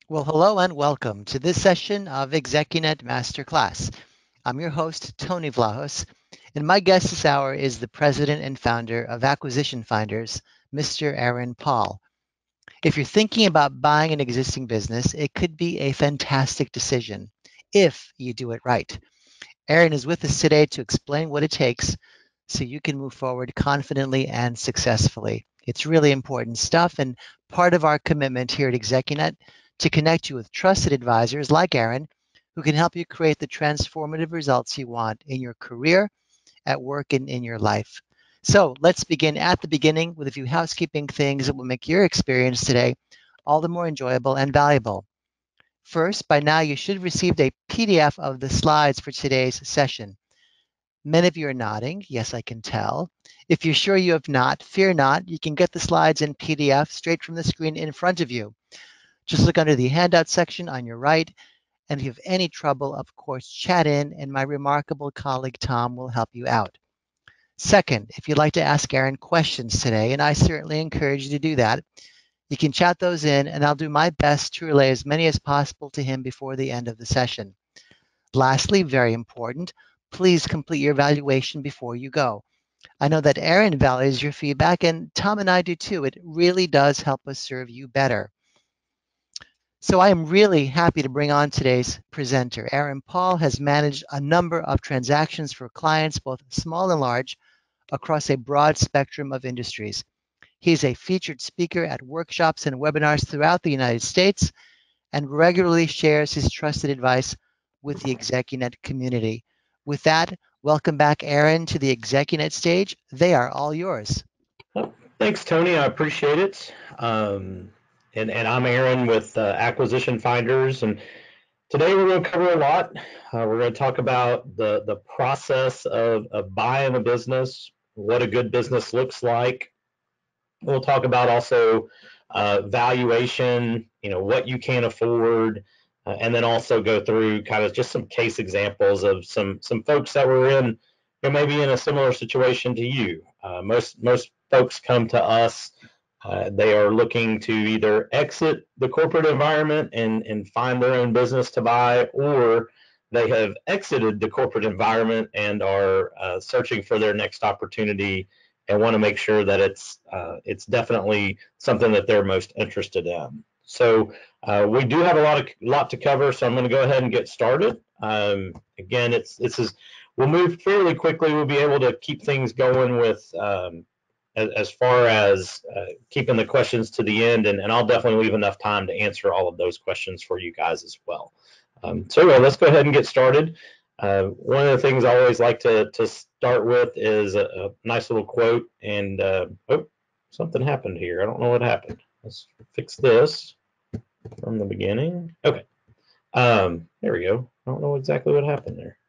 Well, hello and welcome to this session of ExecuNet Masterclass. I'm your host, Tony Vlahos, and my guest this hour is the president and founder of Acquisition Finders, Mr. Aaron Paul. If you're thinking about buying an existing business, it could be a fantastic decision if you do it right. Aaron is with us today to explain what it takes so you can move forward confidently and successfully. It's really important stuff, and part of our commitment here at ExecuNet to connect you with trusted advisors like Aaron who can help you create the transformative results you want in your career, at work, and in your life. So let's begin at the beginning with a few housekeeping things that will make your experience today all the more enjoyable and valuable. First, by now you should have received a PDF of the slides for today's session. Many of you are nodding. Yes, I can tell. If you're sure you have not, fear not. You can get the slides in PDF straight from the screen in front of you. Just look under the handout section on your right. And if you have any trouble, of course, chat in and my remarkable colleague Tom will help you out. Second, if you'd like to ask Aaron questions today, and I certainly encourage you to do that, you can chat those in and I'll do my best to relay as many as possible to him before the end of the session. Lastly, very important, please complete your evaluation before you go. I know that Aaron values your feedback, and Tom and I do too. It really does help us serve you better. So I am really happy to bring on today's presenter. Aaron Paul has managed a number of transactions for clients, both small and large, across a broad spectrum of industries. He's a featured speaker at workshops and webinars throughout the United States and regularly shares his trusted advice with the ExecuNet community. With that, welcome back, Aaron, to the ExecuNet stage. They are all yours. Well, thanks, Tony. I appreciate it. And I'm Aaron with Acquisition Finders, and today we're going to cover a lot. We're going to talk about the process of buying a business, what a good business looks like. We'll talk about also valuation, what you can afford, and then also go through kind of just some case examples of some folks that were in, maybe in a similar situation to you. Most folks come to us. They are looking to either exit the corporate environment and find their own business to buy, or they have exited the corporate environment and are searching for their next opportunity and want to make sure that it's definitely something that they're most interested in. So we do have a lot to cover, so I'm going to go ahead and get started. Again, we'll move fairly quickly. We'll be able to keep things going with as far as keeping the questions to the end, and I'll definitely leave enough time to answer all of those questions for you guys as well. So anyway, let's go ahead and get started. One of the things I always like to start with is a nice little quote, and oh, something happened here. I don't know what happened. Let's fix this from the beginning. Okay, there we go. I don't know exactly what happened there.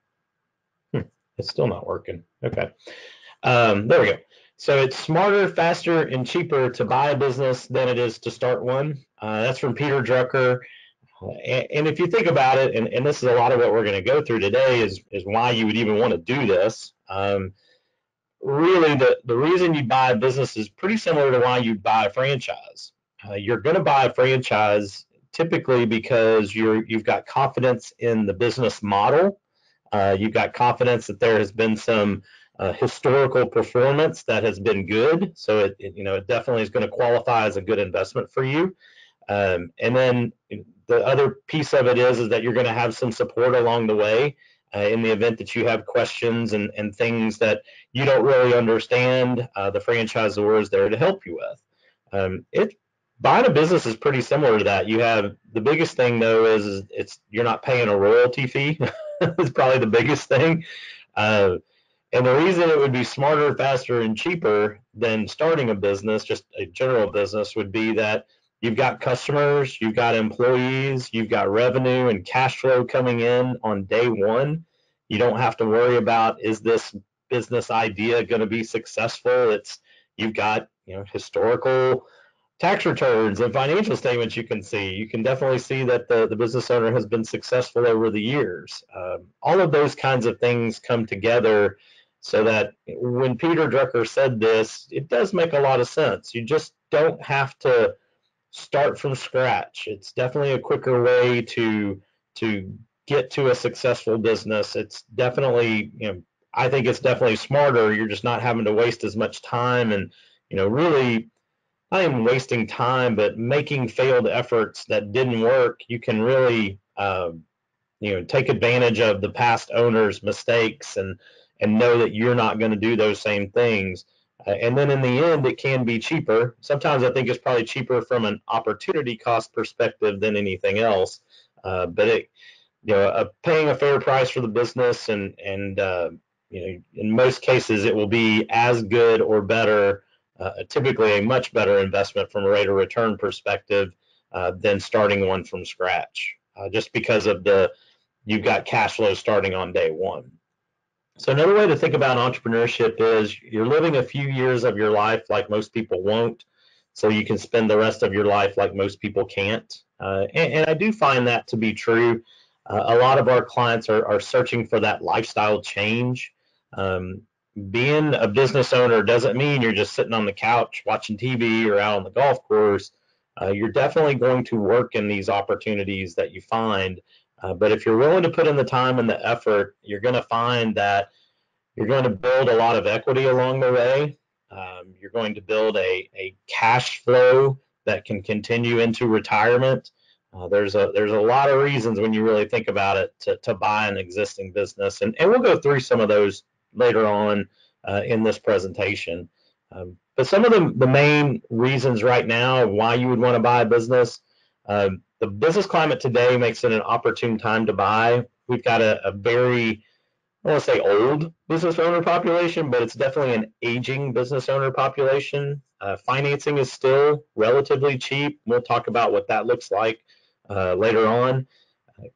It's still not working. Okay, there we go. So it's smarter, faster, and cheaper to buy a business than it is to start one. That's from Peter Drucker. And if you think about it, and this is a lot of what we're going to go through today, is why you would even want to do this. Really, the reason you buy a business is pretty similar to why you buy a franchise. You're going to buy a franchise typically because you've got confidence in the business model. You've got confidence that there has been some historical performance that has been good. So it definitely is going to qualify as a good investment for you. And then the other piece of it is that you're going to have some support along the way in the event that you have questions and things that you don't really understand. The franchisor is there to help you with. Buying a business is pretty similar to that. You have the biggest thing though is you're not paying a royalty fee. It's probably the biggest thing. And the reason it would be smarter, faster, and cheaper than starting a business, just a general business, would be that you've got customers, you've got employees, you've got revenue and cash flow coming in on day one. You don't have to worry about, is this business idea going to be successful? You've got historical tax returns and financial statements you can see. You can definitely see that the business owner has been successful over the years. All of those kinds of things come together so that when Peter Drucker said this, it does make a lot of sense. You just don't have to start from scratch. It's definitely a quicker way to get to a successful business. It's definitely, I think it's definitely smarter. You're just not having to waste as much time and, really not even wasting time, but making failed efforts that didn't work. You can really, take advantage of the past owner's mistakes and know that you're not going to do those same things. And then in the end, it can be cheaper. Sometimes I think it's probably cheaper from an opportunity cost perspective than anything else. But paying a fair price for the business and in most cases it will be as good or better, typically a much better investment from a rate of return perspective than starting one from scratch, just because of you've got cash flow starting on day one. So another way to think about entrepreneurship is you're living a few years of your life like most people won't, so you can spend the rest of your life like most people can't. And I do find that to be true. A lot of our clients are searching for that lifestyle change. Um, Being a business owner doesn't mean you're just sitting on the couch watching TV or out on the golf course. You're definitely going to work in these opportunities that you find. But if you're willing to put in the time and the effort, you're going to find that you're going to build a lot of equity along the way. You're going to build a cash flow that can continue into retirement. There's a lot of reasons when you really think about it to buy an existing business, and we'll go through some of those later on in this presentation. But some of the main reasons right now why you would want to buy a business, the business climate today makes it an opportune time to buy. We've got a very, I want to say old business owner population, but it's definitely an aging business owner population. Financing is still relatively cheap. We'll talk about what that looks like later on.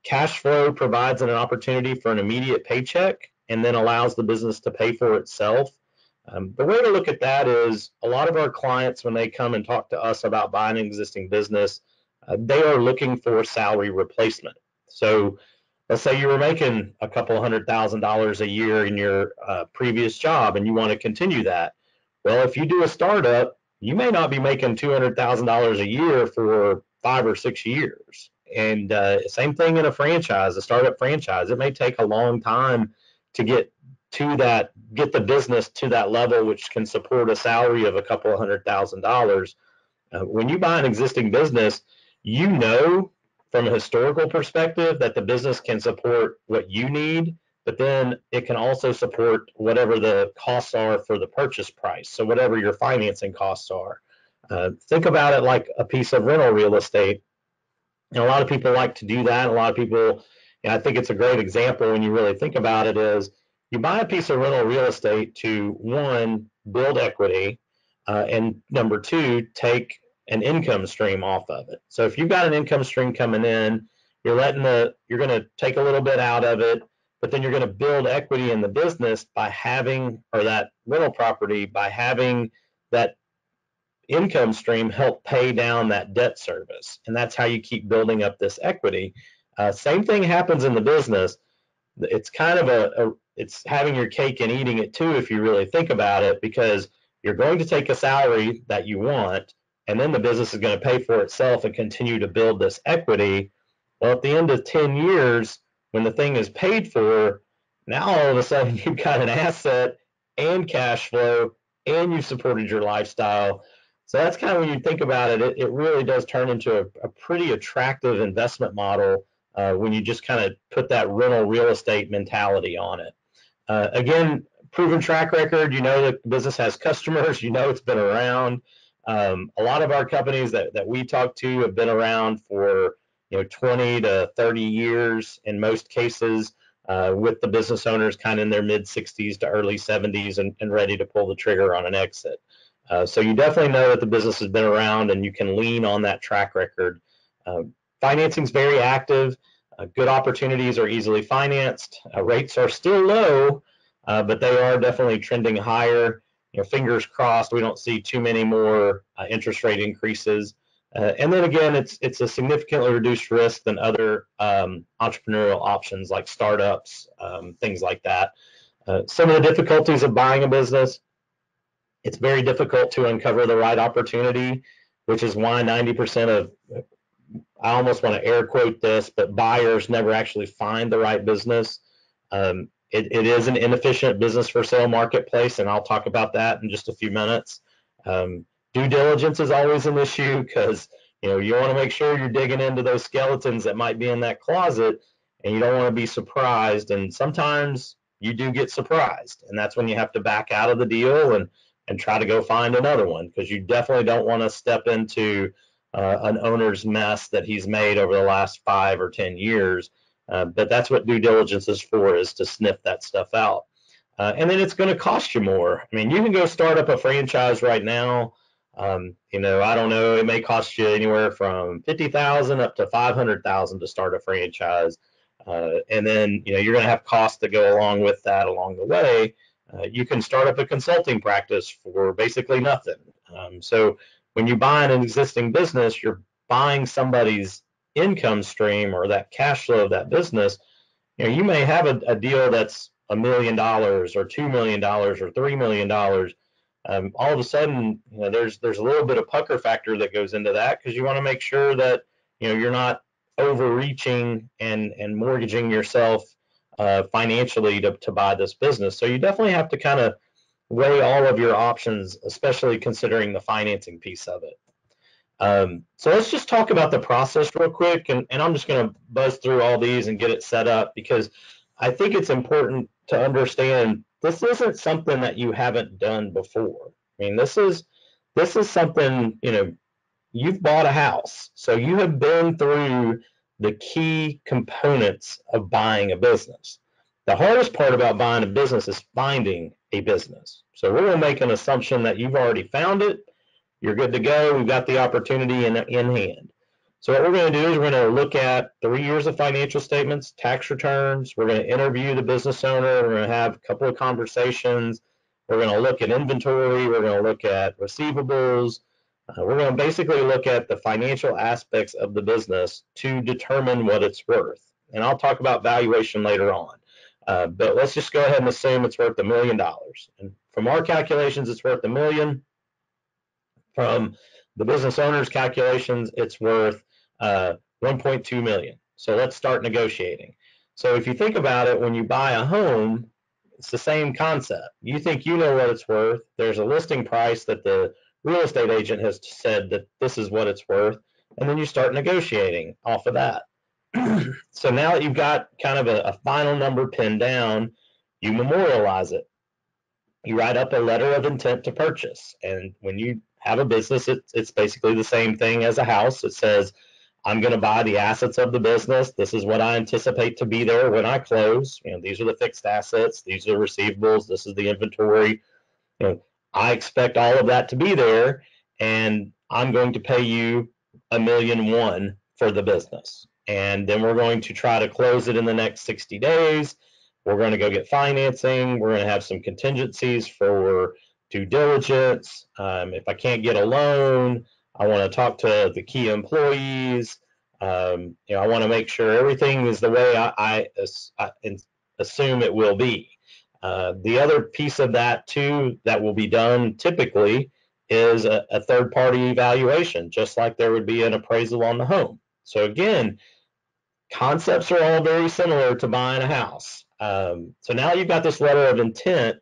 Cash flow provides an opportunity for an immediate paycheck and then allows the business to pay for itself. The way to look at that is a lot of our clients, when they come and talk to us about buying an existing business, they are looking for salary replacement. So let's say you were making a couple $100,000 a year in your previous job and you want to continue that. Well, if you do a startup, you may not be making $200,000 a year for 5 or 6 years. And same thing in a franchise, a startup franchise. It may take a long time to get the business to that level, which can support a salary of a couple of $100,000. When you buy an existing business, you know from a historical perspective that the business can support what you need, but then it can also support whatever the costs are for the purchase price. So whatever your financing costs are. Think about it like a piece of rental real estate. A lot of people like to do that. A lot of people, I think it's a great example when you really think about it, is you buy a piece of rental real estate to, one, build equity, and number two, take an income stream off of it. So if you've got an income stream coming in, you're going to take a little bit out of it, but then you're going to build equity in the business by having, or that rental property, by having that income stream help pay down that debt service. And that's how you keep building up this equity. Same thing happens in the business. It's kind of it's having your cake and eating it too, if you really think about it, because you're going to take a salary that you want, and then the business is going to pay for itself and continue to build this equity. Well, at the end of 10 years, when the thing is paid for, now all of a sudden you've got an asset and cash flow, and you've supported your lifestyle. So that's kind of when you think about it, it really does turn into a pretty attractive investment model when you just kind of put that rental real estate mentality on it. Again, proven track record, the business has customers, it's been around. A lot of our companies that we talk to have been around for 20 to 30 years in most cases, with the business owners kind of in their mid 60s to early 70s and ready to pull the trigger on an exit. So you definitely know that the business has been around and you can lean on that track record. Financing is very active. Good opportunities are easily financed. Rates are still low, but they are definitely trending higher. Fingers crossed we don't see too many more interest rate increases. And then again, it's a significantly reduced risk than other entrepreneurial options like startups, things like that. Some of the difficulties of buying a business: it's very difficult to uncover the right opportunity. which is why 90% of, I almost want to air quote this, but buyers never actually find the right business. It is an inefficient business for sale marketplace, and I'll talk about that in just a few minutes. Due diligence is always an issue because you want to make sure you're digging into those skeletons that might be in that closet, and you don't want to be surprised. And sometimes you do get surprised, and that's when you have to back out of the deal and try to go find another one, because you definitely don't want to step into an owner's mess that he's made over the last 5 or 10 years. But that's what due diligence is for, is to sniff that stuff out. And then it's going to cost you more. I mean, you can go start up a franchise right now. I don't know, it may cost you anywhere from $50,000 up to $500,000 to start a franchise. And then, you're going to have costs that go along with that along the way. You can start up a consulting practice for basically nothing. So when you buy an existing business, you're buying somebody's income stream or that cash flow of that business. You may have a deal that's $1 million or $2 million or $3 million. All of a sudden, there's a little bit of pucker factor that goes into that, because you want to make sure that you're not overreaching and mortgaging yourself financially to buy this business. So you definitely have to kind of weigh all of your options, especially considering the financing piece of it. So let's just talk about the process real quick, and I'm just going to buzz through all these and get it set up, because I think it's important to understand this isn't something that you haven't done before. I mean, this is something, you've bought a house, so you have been through the key components of buying a business. The hardest part about buying a business is finding a business. So we're going to make an assumption that you've already found it. You're good to go. We've got the opportunity in hand. So what we're going to do is we're going to look at 3 years of financial statements, tax returns. We're going to interview the business owner. We're going to have a couple of conversations. We're going to look at inventory. We're going to look at receivables. We're going to basically look at the financial aspects of the business to determine what it's worth. And I'll talk about valuation later on. But let's just go ahead and assume it's worth $1 million. And from our calculations, it's worth $1 million. From the business owner's calculations, it's worth 1.2 million. So let's start negotiating. So if you think about it, when you buy a home, it's the same concept. You think you know what it's worth. There's a listing price that the real estate agent has said that this is what it's worth, and then you start negotiating off of that. So now that you've got kind of a final number pinned down, you memorialize it. You write up a letter of intent to purchase, and when you have a business, it's basically the same thing as a house. It says, I'm going to buy the assets of the business. This is what I anticipate to be there when I close. These are the fixed assets. These are the receivables. This is the inventory. I expect all of that to be there, and I'm going to pay you $1.1 million for the business. And then we're going to try to close it in the next 60 days. We're going to go get financing. We're going to have some contingencies for due diligence. If I can't get a loan, I want to talk to the key employees. I want to make sure everything is the way I assume it will be. The other piece of that too that will be done typically is a third-party evaluation, just like there would be an appraisal on the home. So again, concepts are all very similar to buying a house. So now you've got this letter of intent,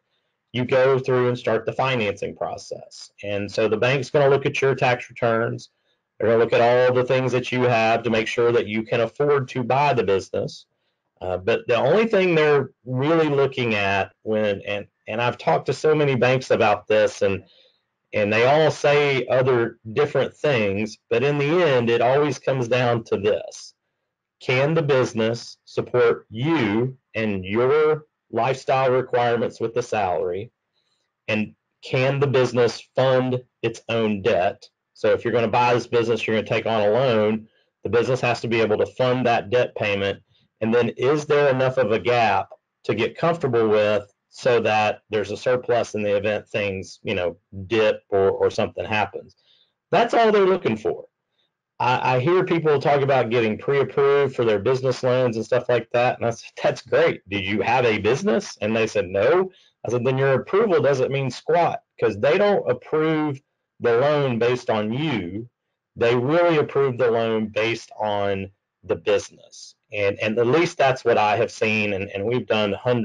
you go through and start the financing process. And so the bank's going to look at your tax returns. They're going to look at all the things that you have to make sure that you can afford to buy the business. But the only thing they're really looking at and I've talked to so many banks about this, and they all say other different things, but in the end, it always comes down to this. Can the business support you and your lifestyle requirements with the salary? And can the business fund its own debt? So if you're going to buy this business, you're going to take on a loan, the business has to be able to fund that debt payment. And then is there enough of a gap to get comfortable with so that there's a surplus in the event things, dip or something happens? That's all they're looking for. I hear people talk about getting pre-approved for their business loans and stuff like that. And I said, that's great. Did you have a business? And they said, no. I said, then your approval doesn't mean squat, because they don't approve the loan based on you. They really approve the loan based on the business. And at least that's what I have seen. And we've done well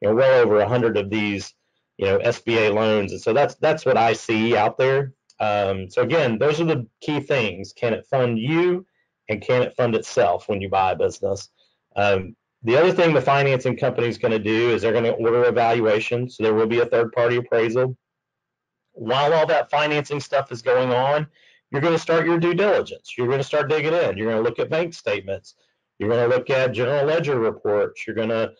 over 100 of these, SBA loans. And so that's what I see out there. So again, those are the key things. Can it fund you, and can it fund itself when you buy a business? The other thing the financing company is going to do is they're going to order evaluation. So there will be a third party appraisal. While all that financing stuff is going on, you're going to start your due diligence. You're going to start digging in. You're going to look at bank statements. You're going to look at general ledger reports. You're going to,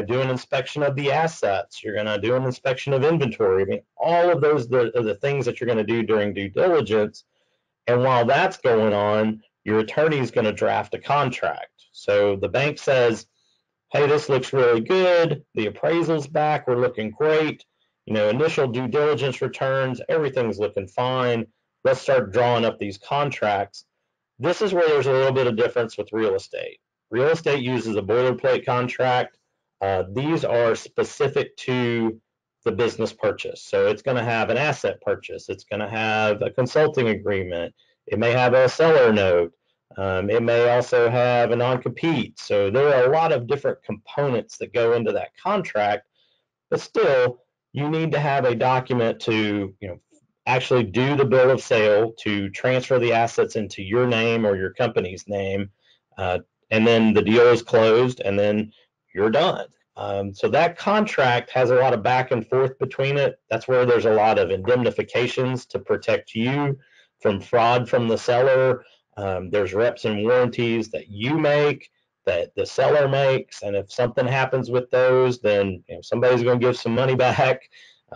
do an inspection of the assets. You're going to do an inspection of inventory. I mean, all of those are the things that you're going to do during due diligence. And while that's going on, your attorney is going to draft a contract. So the bank says, hey, this looks really good. The appraisal's back. We're looking great. Initial due diligence returns, everything's looking fine. Let's start drawing up these contracts. This is where there's a little bit of difference with real estate. Real estate uses a boilerplate contract. These are specific to the business purchase. So it's going to have an asset purchase. It's going to have a consulting agreement. It may have a seller note. It may also have a non-compete. So there are a lot of different components that go into that contract, but still, you need to have a document to, actually do the bill of sale, to transfer the assets into your name or your company's name, and then the deal is closed, and then you're done. So that contract has a lot of back and forth between it. That's where there's a lot of indemnifications to protect you from fraud from the seller. There's reps and warranties that you make, that the seller makes, and if something happens with those, then somebody's going to give some money back.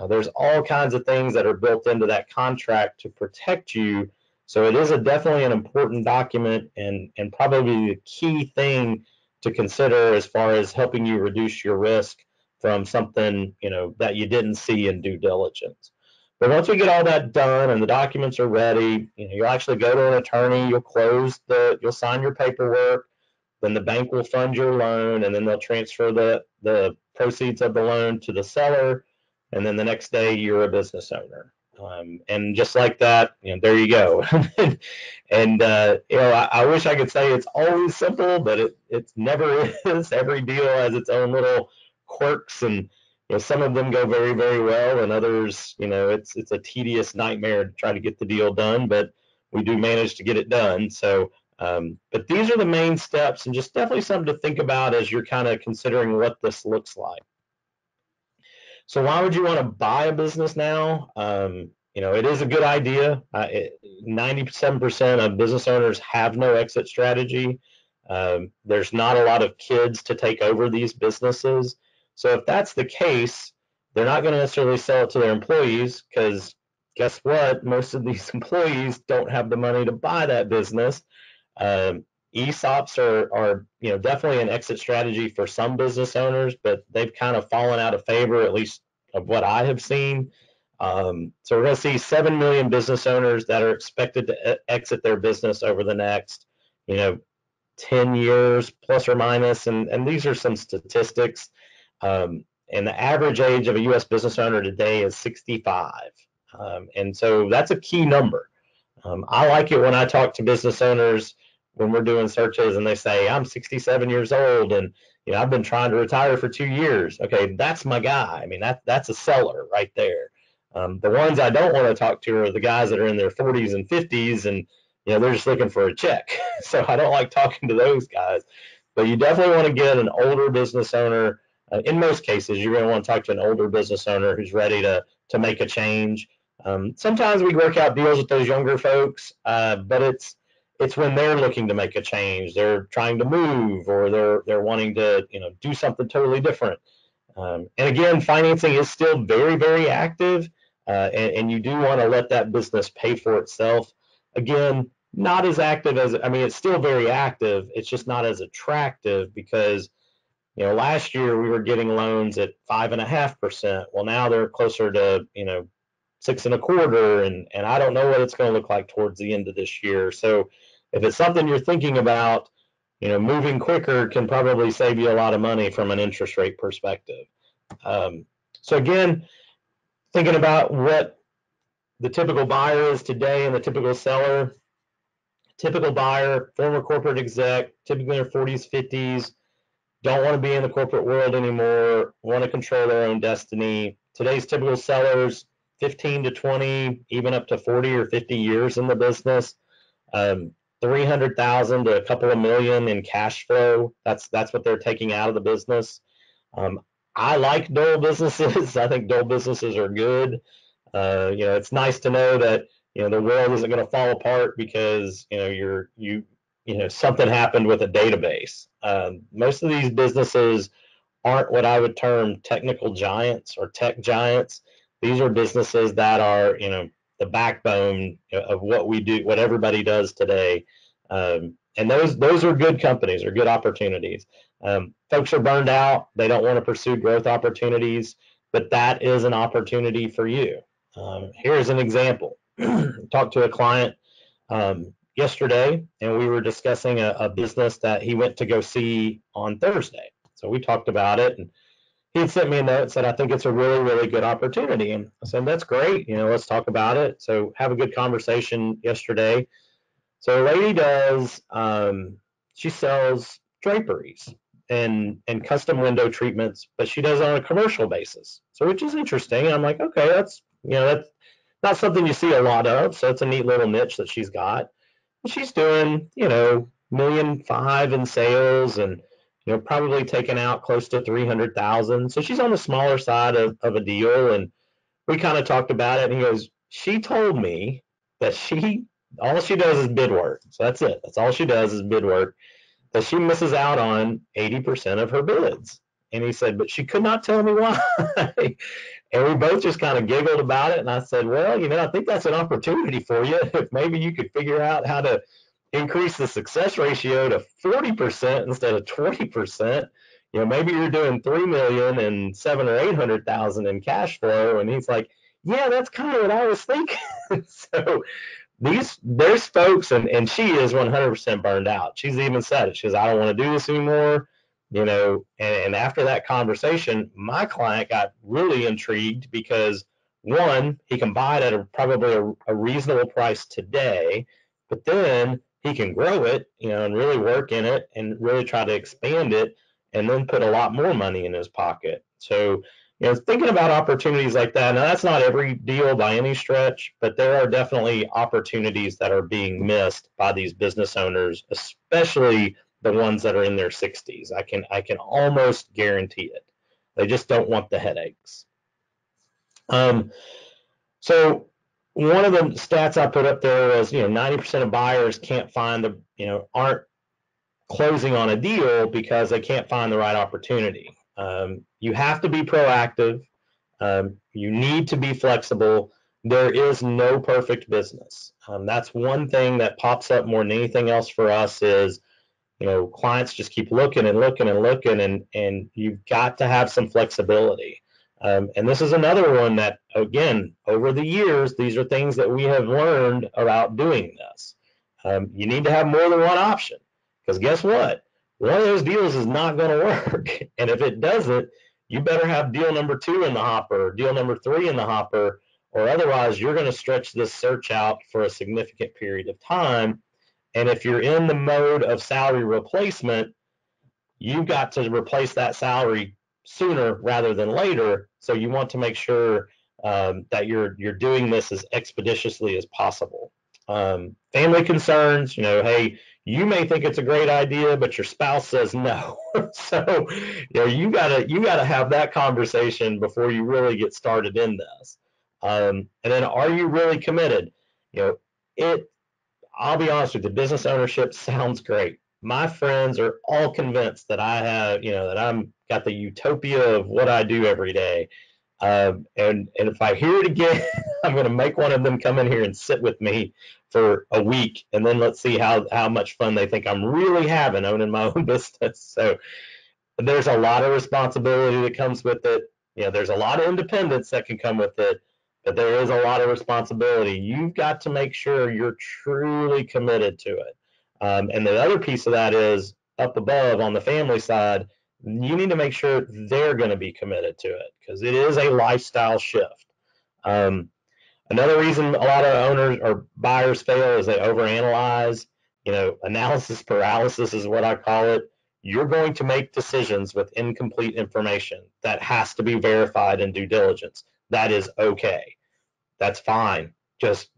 There's all kinds of things that are built into that contract to protect you. So it is definitely an important document, and probably the key thing to consider as far as helping you reduce your risk from something that you didn't see in due diligence. But once we get all that done and the documents are ready, you'll actually go to an attorney, you'll sign your paperwork, then the bank will fund your loan, and then they'll transfer the proceeds of the loan to the seller, and then the next day you're a business owner. And just like that, there you go. And I wish I could say it's always simple, but it never is. Every deal has its own little quirks, and some of them go very, very well, and others, it's a tedious nightmare to try to get the deal done, but we do manage to get it done. So, but these are the main steps, and just definitely something to think about as you're kind of considering what this looks like. So why would you want to buy a business now? It is a good idea. 97% of business owners have no exit strategy. There's not a lot of kids to take over these businesses. So if that's the case, they're not going to necessarily sell it to their employees, because guess what? Most of these employees don't have the money to buy that business. ESOPs are definitely an exit strategy for some business owners, but they've kind of fallen out of favor, at least of what I have seen. So we're going to see 7 million business owners that are expected to exit their business over the next 10 years plus or minus, and these are some statistics. And the average age of a U.S. business owner today is 65, and so that's a key number. I like it when I talk to business owners when we're doing searches and they say, I'm 67 years old and I've been trying to retire for 2 years. Okay, that's my guy. I mean, that's a seller right there. The ones I don't want to talk to are the guys that are in their 40s and 50s, and they're just looking for a check. So I don't like talking to those guys. But you definitely want to get an older business owner. In most cases, you're going to want to talk to an older business owner who's ready to make a change. Sometimes we work out deals with those younger folks, but it's when they're looking to make a change. They're trying to move, or they're wanting to do something totally different. And again, financing is still very, very active, and you do want to let that business pay for itself. Again, not as active as, it's still very active. It's just not as attractive because last year we were getting loans at 5.5%. Well, now they're closer to 6.25%, and I don't know what it's going to look like towards the end of this year. So if it's something you're thinking about, moving quicker can probably save you a lot of money from an interest rate perspective. So again, thinking about what the typical buyer is today and the typical seller. Typical buyer, former corporate exec, typically in their 40s, 50s, don't want to be in the corporate world anymore, want to control their own destiny. Today's typical sellers, 15 to 20, even up to 40 or 50 years in the business, 300,000 to a couple of million in cash flow. That's what they're taking out of the business. I like dull businesses. I think dull businesses are good. It's nice to know that the world isn't going to fall apart because something happened with a database. Most of these businesses aren't what I would term technical giants or tech giants. These are businesses that are the backbone of what we do, what everybody does today. And those are good companies or good opportunities. Folks are burned out. They don't want to pursue growth opportunities, but that is an opportunity for you. Here's an example. Talked to a client yesterday, and we were discussing a business that he went to go see on Thursday. So we talked about it, and he had sent me a note and said, I think it's a really, really good opportunity. And I said, that's great. Let's talk about it. So have a good conversation yesterday. So a lady does, she sells draperies and custom window treatments, but she does it on a commercial basis. So which is interesting. And I'm like, okay, that's not something you see a lot of. So it's a neat little niche that she's got. And she's doing, $1.5 million in sales and, probably taking out close to 300,000. So she's on the smaller side of a deal. And we kind of talked about it. And he goes, she told me that all she does is bid work. So that's it. That's all she does is bid work. That she misses out on 80% of her bids. And he said, but she could not tell me why. And we both just kind of giggled about it. And I said, well, I think that's an opportunity for you. If maybe you could figure out how to increase the success ratio to 40% instead of 20%. Maybe you're doing 3 million and 700 or 800,000 in cash flow. And he's like, yeah, that's kind of what I was thinking. So there's folks, and she is 100% burned out. She's even said it. She says, I don't want to do this anymore. And after that conversation, my client got really intrigued because one, he can buy it at probably a reasonable price today, but then he can grow it, and really work in it and really try to expand it and then put a lot more money in his pocket. So, thinking about opportunities like that. Now, that's not every deal by any stretch, but there are definitely opportunities that are being missed by these business owners, especially the ones that are in their 60s. I can almost guarantee it. They just don't want the headaches. So one of the stats I put up there was, 90% of buyers can't find aren't closing on a deal because they can't find the right opportunity. You have to be proactive. You need to be flexible. There is no perfect business. That's one thing that pops up more than anything else for us is, clients just keep looking and looking and looking, and you've got to have some flexibility. And this is another one that, again, over the years, these are things that we have learned about doing this. You need to have more than one option, because guess what? One of those deals is not going to work. And if it doesn't, you better have deal number 2 in the hopper, deal number 3 in the hopper, or otherwise you're going to stretch this search out for a significant period of time. And if you're in the mode of salary replacement, you've got to replace that salary sooner rather than later. So you want to make sure that you're doing this as expeditiously as possible. Family concerns, hey, you may think it's a great idea, but your spouse says no. So you gotta have that conversation before you really get started in this. And then, are you really committed? I'll be honest with you, business ownership sounds great. My friends are all convinced that I have, that I'm got the utopia of what I do every day. And if I hear it again, I'm going to make one of them come in here and sit with me for a week, and then let's see how much fun they think I'm really having owning my own business. So there's a lot of responsibility that comes with it. There's a lot of independence that can come with it, but there is a lot of responsibility. You've got to make sure you're truly committed to it. And the other piece of that is up above on the family side, you need to make sure they're going to be committed to it, because it is a lifestyle shift. Another reason a lot of owners or buyers fail is they overanalyze. Analysis paralysis is what I call it. You're going to make decisions with incomplete information that has to be verified in due diligence. That is okay. That's fine. Just,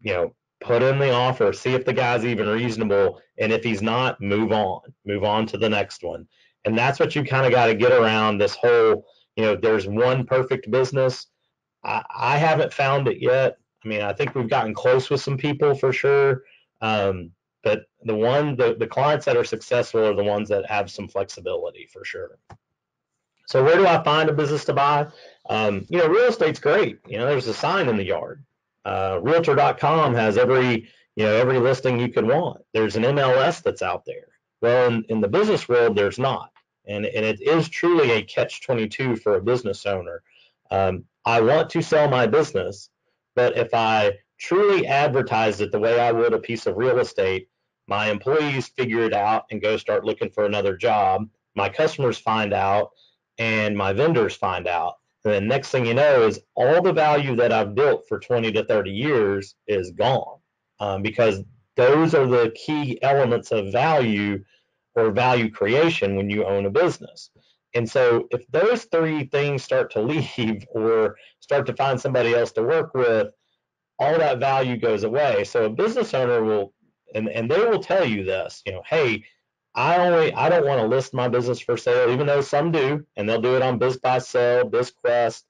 put in the offer, see if the guy's even reasonable. And if he's not, move on to the next one. And that's what you kind of got to get around this whole, there's one perfect business. I haven't found it yet. I mean, I think we've gotten close with some people for sure. But the clients that are successful are the ones that have some flexibility for sure. So where do I find a business to buy? Real estate's great. There's a sign in the yard. Realtor.com has every listing you could want. There's an MLS that's out there. Well, in the business world, there's not. And it is truly a catch-22 for a business owner. I want to sell my business, but if I truly advertised it the way I would a piece of real estate, my employees figure it out and go start looking for another job. My customers find out, and my vendors find out. And then next thing you know is all the value that I've built for 20 to 30 years is gone, because those are the key elements of value or value creation when you own a business. And so if those three things start to leave or start to find somebody else to work with, all that value goes away. So a business owner will, and they will tell you this, hey, I don't want to list my business for sale, even though some do, and they'll do it on BizBuySell, BizQuest.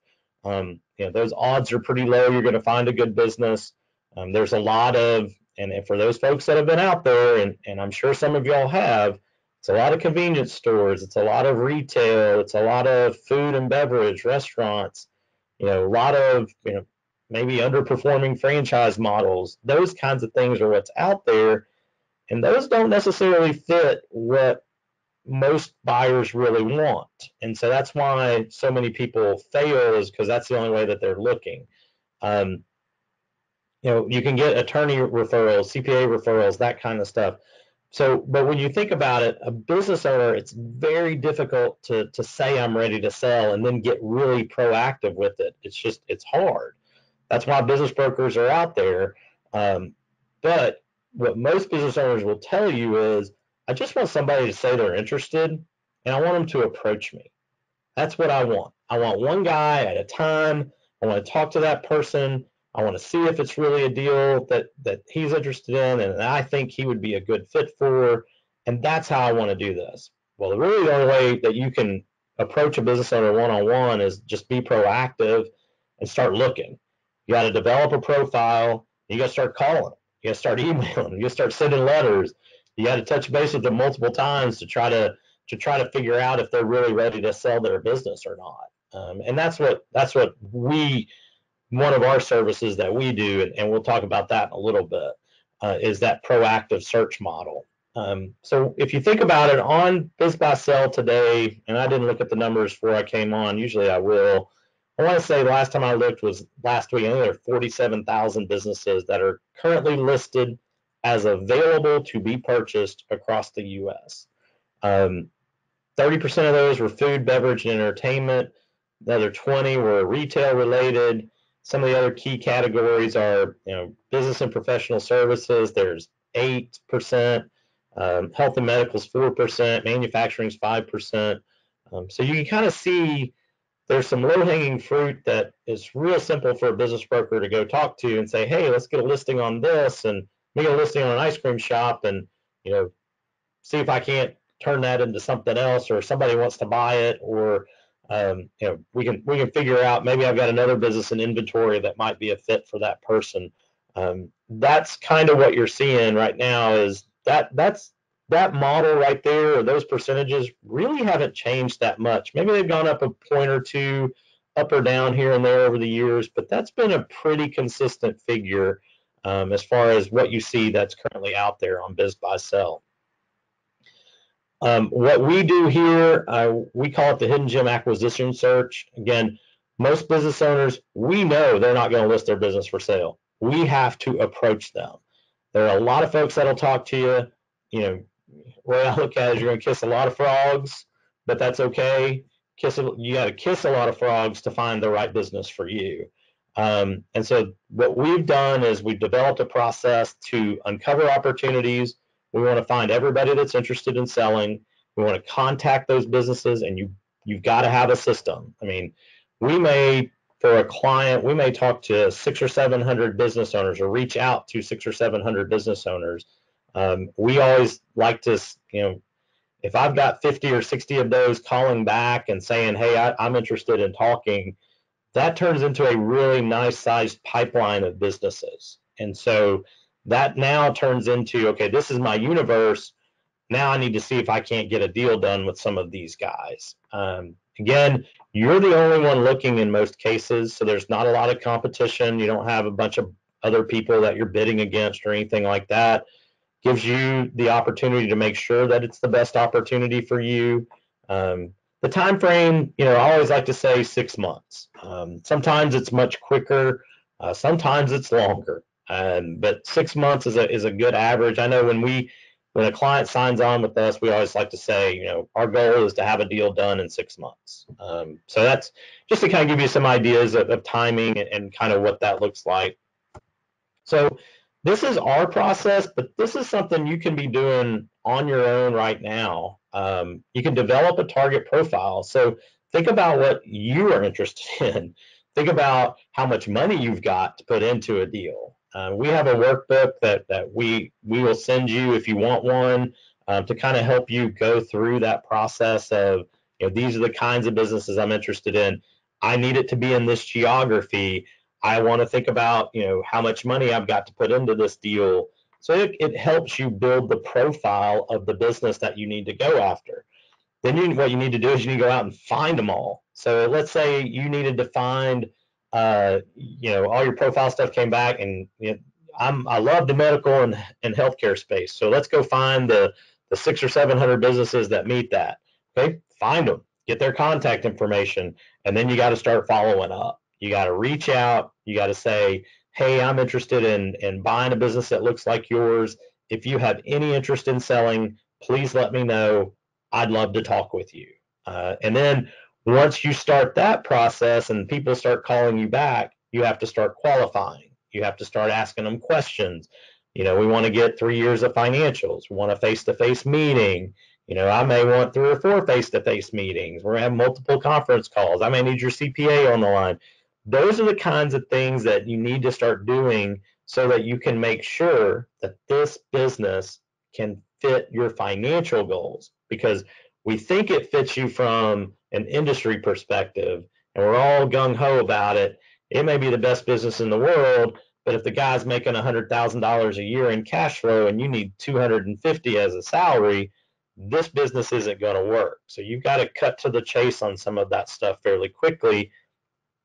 Those odds are pretty low. You're going to find a good business. There's a lot of, and for those folks that have been out there, and I'm sure some of y'all have, it's a lot of convenience stores. It's a lot of retail. It's a lot of food and beverage, restaurants, a lot of, maybe underperforming franchise models. Those kinds of things are what's out there. And those don't necessarily fit what most buyers really want. And so that's why so many people fail, is because that's the only way that they're looking. You can get attorney referrals, CPA referrals, that kind of stuff. So, but when you think about it, a business owner, it's very difficult to say I'm ready to sell and then get really proactive with it. It's hard. That's why business brokers are out there. But what most business owners will tell you is, I just want somebody to say they're interested, and I want them to approach me. That's what I want. I want one guy at a time. I want to talk to that person. I want to see if it's really a deal that he's interested in and I think he would be a good fit for. And that's how I want to do this. Well, really the only way that you can approach a business owner one-on-one is just be proactive and start looking. You got to develop a profile. You got to start calling. You got to start emailing. You got to start sending letters. You got to touch base with them multiple times to try to figure out if they're really ready to sell their business or not. And that's what one of our services that we do, and we'll talk about that in a little bit, is that proactive search model. So if you think about it, on BizBuySell today, and I didn't look at the numbers before I came on, usually I will. I want to say the last time I looked was last week. I think there are 47,000 businesses that are currently listed as available to be purchased across the U.S. 30% of those were food, beverage, and entertainment. The other 20 were retail related. Some of the other key categories are, business and professional services. There's 8%. Health and medical is 4%. Manufacturing is 5%. So you can kind of see there's some low-hanging fruit that is real simple for a business broker to go talk to and say, hey, let's get a listing on this, and we get a listing on an ice cream shop, and see if I can't turn that into something else, or somebody wants to buy it, or we can figure out, maybe I've got another business in inventory that might be a fit for that person. That's kind of what you're seeing right now, is that model right there, or those percentages really haven't changed that much. Maybe they've gone up a point or two up or down here and there over the years, but that's been a pretty consistent figure as far as what you see that's currently out there on BizBuySell. What we do here, we call it the hidden gem acquisition search. Again, most business owners, we know they're not going to list their business for sale. We have to approach them. There are a lot of folks that'll talk to you. The way I look at it is, you're going to kiss a lot of frogs, but that's okay. You got to kiss a lot of frogs to find the right business for you. And so what we've done is we've developed a process to uncover opportunities. We want to find everybody that's interested in selling. We want to contact those businesses, and you've got to have a system. I mean, we may, for a client, we may talk to 600 or 700 business owners or reach out to 600 or 700 business owners. We always like to, if I've got 50 or 60 of those calling back and saying, hey, I'm interested in talking, that turns into a really nice sized pipeline of businesses. And so that now turns into, okay, this is my universe. Now I need to see if I can't get a deal done with some of these guys. Again, you're the only one looking in most cases, so there's not a lot of competition. You don't have a bunch of other people that you're bidding against or anything like that. Gives you the opportunity to make sure that it's the best opportunity for you. The time frame, I always like to say 6 months. Sometimes it's much quicker, sometimes it's longer, but 6 months is a good average. I know when a client signs on with us, we always like to say, our goal is to have a deal done in 6 months. So that's just to kind of give you some ideas of timing and kind of what that looks like. So this is our process, but this is something you can be doing on your own right now. You can develop a target profile. So think about what you are interested in. Think about how much money you've got to put into a deal. We have a workbook that we will send you if you want one, to kind of help you go through that process of, these are the kinds of businesses I'm interested in. I need it to be in this geography. I want to think about, how much money I've got to put into this deal. So it helps you build the profile of the business that you need to go after. Then what you need to do is you need to go out and find them all. So let's say you needed to find, all your profile stuff came back, and I love the medical and healthcare space. So let's go find the 600 or 700 businesses that meet that. Okay, find them, get their contact information, and then you got to start following up. You got to reach out. You got to say, hey, I'm interested in buying a business that looks like yours. If you have any interest in selling, please let me know. I'd love to talk with you. And then once you start that process and people start calling you back, you have to start qualifying. You have to start asking them questions. We want to get 3 years of financials. We want a face-to-face meeting. I may want 3 or 4 face-to-face meetings. We're going to have multiple conference calls. I may need your CPA on the line. Those are the kinds of things that you need to start doing so that you can make sure that this business can fit your financial goals, because we think it fits you from an industry perspective and we're all gung-ho about it. It may be the best business in the world, but if the guy's making $100,000 a year in cash flow and you need 250 as a salary, this business isn't going to work. So you've got to cut to the chase on some of that stuff fairly quickly.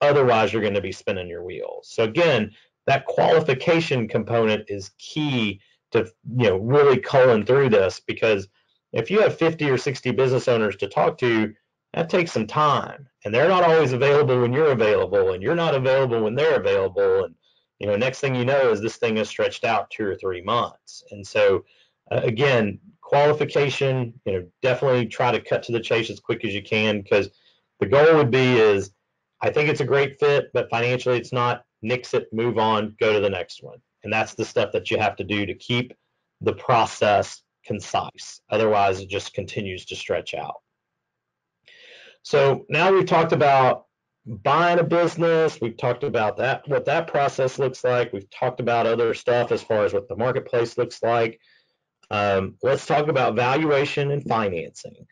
Otherwise, you're going to be spinning your wheels. So again, that qualification component is key to really culling through this, because if you have 50 or 60 business owners to talk to, that takes some time, and they're not always available when you're available, and you're not available when they're available, and next thing you know is this thing is stretched out 2 or 3 months. And so again, qualification, definitely try to cut to the chase as quick as you can, because the goal would be is, I think it's a great fit, but financially it's not. Nix it, move on, go to the next one. And that's the stuff that you have to do to keep the process concise. Otherwise, it just continues to stretch out. So now we've talked about buying a business. We've talked about that, what that process looks like. We've talked about other stuff as far as what the marketplace looks like. Let's talk about valuation and financing.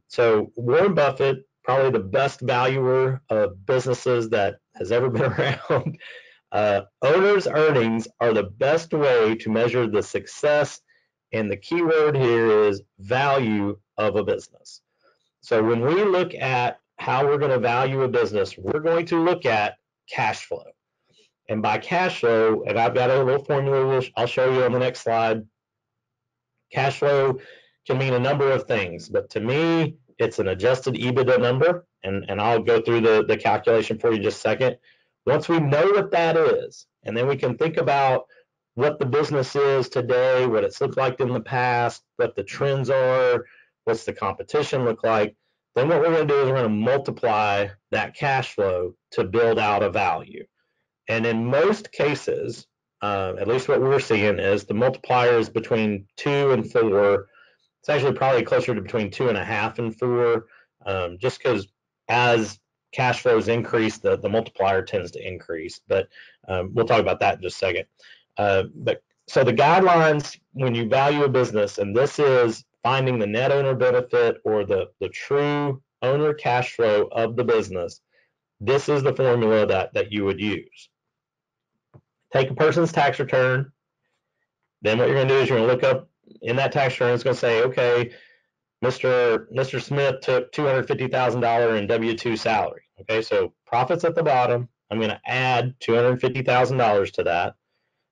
So Warren Buffett, probably the best valuer of businesses that has ever been around. Owners' earnings are the best way to measure the success, and the key word here is value of a business. So when we look at how we're going to value a business, we're going to look at cash flow. And by cash flow, and I've got a little formula I'll show you on the next slide. Cash flow can mean a number of things, but to me, it's an adjusted EBITDA number, and I'll go through the calculation for you in just a second. Once we know what that is, and then we can think about what the business is today, what it's looked like in the past, what the trends are, what's the competition look like, then what we're going to do is we're going to multiply that cash flow to build out a value. And in most cases, at least what we're seeing is the multiplier is between 2 and 4. It's actually probably closer to between 2.5 and 4, just because as cash flows increase, the multiplier tends to increase. But we'll talk about that in just a second. But so the guidelines when you value a business, and this is finding the net owner benefit or the true owner cash flow of the business, this is the formula that you would use. Take a person's tax return. Then what you're going to do is you're going to look up in that tax return. It's going to say, okay, Mr. Smith took $250,000 in W-2 salary. Okay, so profits at the bottom. I'm going to add $250,000 to that.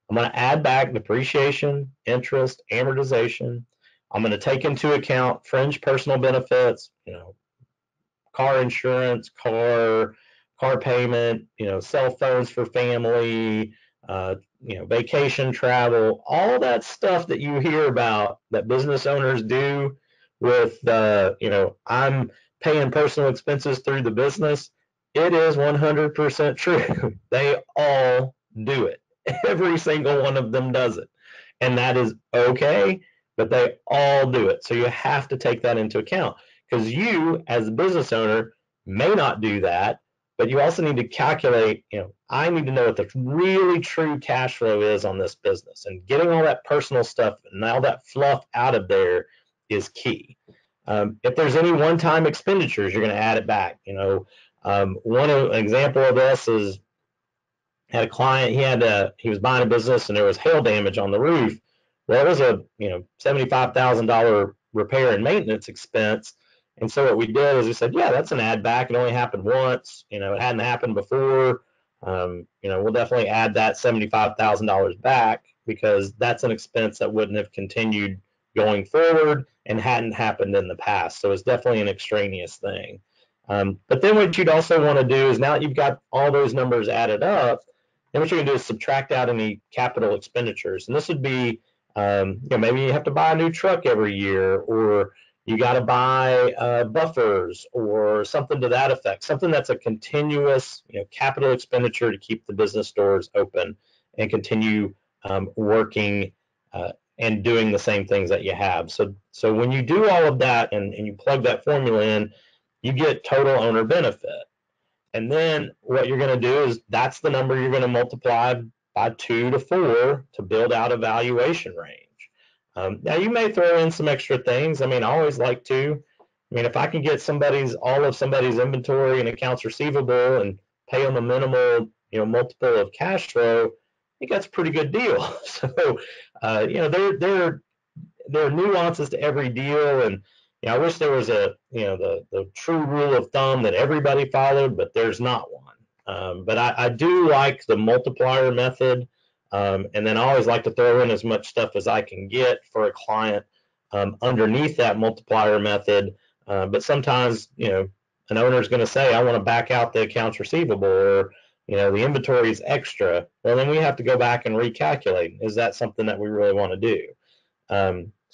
I'm going to add back depreciation, interest, amortization. I'm going to take into account fringe personal benefits, car insurance, car payment, cell phones for family, vacation travel, all that stuff that you hear about that business owners do with, I'm paying personal expenses through the business. It is 100% true. They all do it. Every single one of them does it. And that is okay, but they all do it. So you have to take that into account because you, as a business owner, may not do that, but you also need to calculate, I need to know what the really true cash flow is on this business. And getting all that personal stuff and all that fluff out of there is key. If there's any one-time expenditures, you're going to add it back. An example of this is had a client, he was buying a business and there was hail damage on the roof. Well, it was a $75,000 repair and maintenance expense. And so what we did is we said, yeah, that's an add back. It only happened once. It hadn't happened before. We'll definitely add that $75,000 back because that's an expense that wouldn't have continued going forward and hadn't happened in the past. So it's definitely an extraneous thing. But then what you'd also want to do is now that you've got all those numbers added up, then what you're going to do is subtract out any capital expenditures. And this would be, maybe you have to buy a new truck every year, or you got to buy buffers or something to that effect, something that's a continuous, capital expenditure to keep the business stores open and continue working and doing the same things that you have. So when you do all of that and you plug that formula in, you get total owner benefit. And then what you're going to do is that's the number you're going to multiply by 2 to 4 to build out a valuation range. Now, you may throw in some extra things. I always like to. If I can get all of somebody's inventory and accounts receivable and pay them a minimal, multiple of cash flow, I think that's a pretty good deal. So, there are nuances to every deal, and I wish there was the true rule of thumb that everybody followed, but there's not one. But I do like the multiplier method, and then I always like to throw in as much stuff as I can get for a client underneath that multiplier method. But sometimes, an owner is going to say, I want to back out the accounts receivable, or the inventory is extra. Well, then we have to go back and recalculate. Is that something that we really want to do?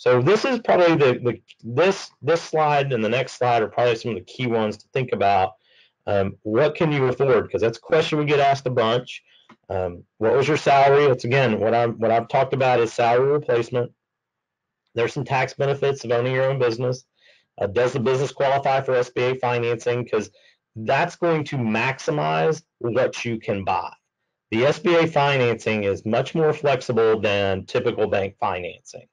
So this is probably this slide and the next slide are probably some of the key ones to think about. What can you afford? Because that's a question we get asked a bunch. What was your salary? That's again what I've talked about is salary replacement. There's some tax benefits of owning your own business. Does the business qualify for SBA financing? Because that's going to maximize what you can buy. The SBA financing is much more flexible than typical bank financing.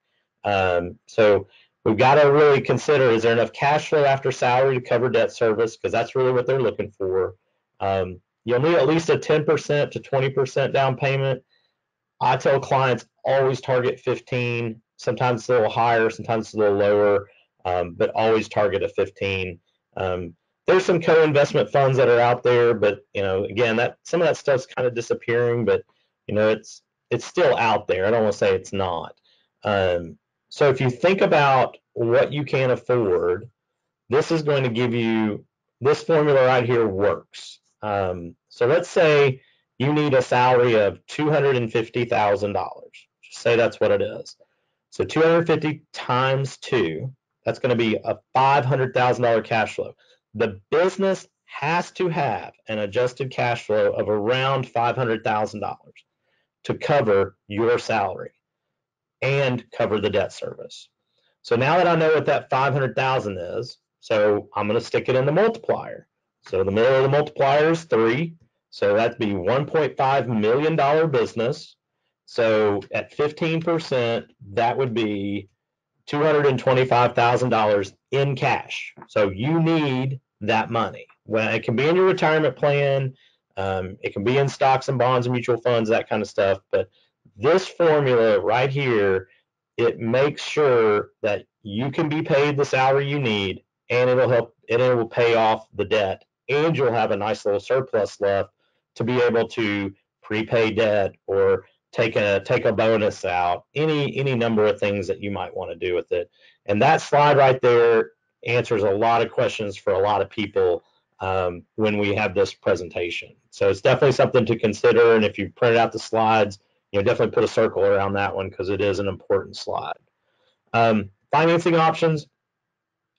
So we've got to really consider, is there enough cash flow after salary to cover debt service? Because that's really what they're looking for. You'll need at least a 10% to 20% down payment. I tell clients always target 15. Sometimes it's a little higher, sometimes it's a little lower, but always target a 15. There's some co-investment funds that are out there, but again, some of that stuff's kind of disappearing, but it's still out there. I don't want to say it's not. So if you think about what you can afford, this is going to give you, this formula right here works. So let's say you need a salary of $250,000. Just say that's what it is. So 250 times 2, that's going to be a $500,000 cash flow. The business has to have an adjusted cash flow of around $500,000 to cover your salary and cover the debt service. So now that I know what that 500,000 is, so I'm going to stick it in the multiplier. So the middle of the multiplier is 3. So that'd be $1.5 million business. So at 15%, that would be $225,000 in cash. So you need that money. Well, it can be in your retirement plan. It can be in stocks and bonds and mutual funds, that kind of stuff. But this formula right here, it makes sure that you can be paid the salary you need, and it'll help, and it will pay off the debt, and you'll have a nice little surplus left to be able to prepay debt or take a bonus out, any number of things that you might want to do with it. And that slide right there answers a lot of questions for a lot of people when we have this presentation. So it's definitely something to consider. And if you printed out the slides, definitely put a circle around that one because it is an important slide. Financing options.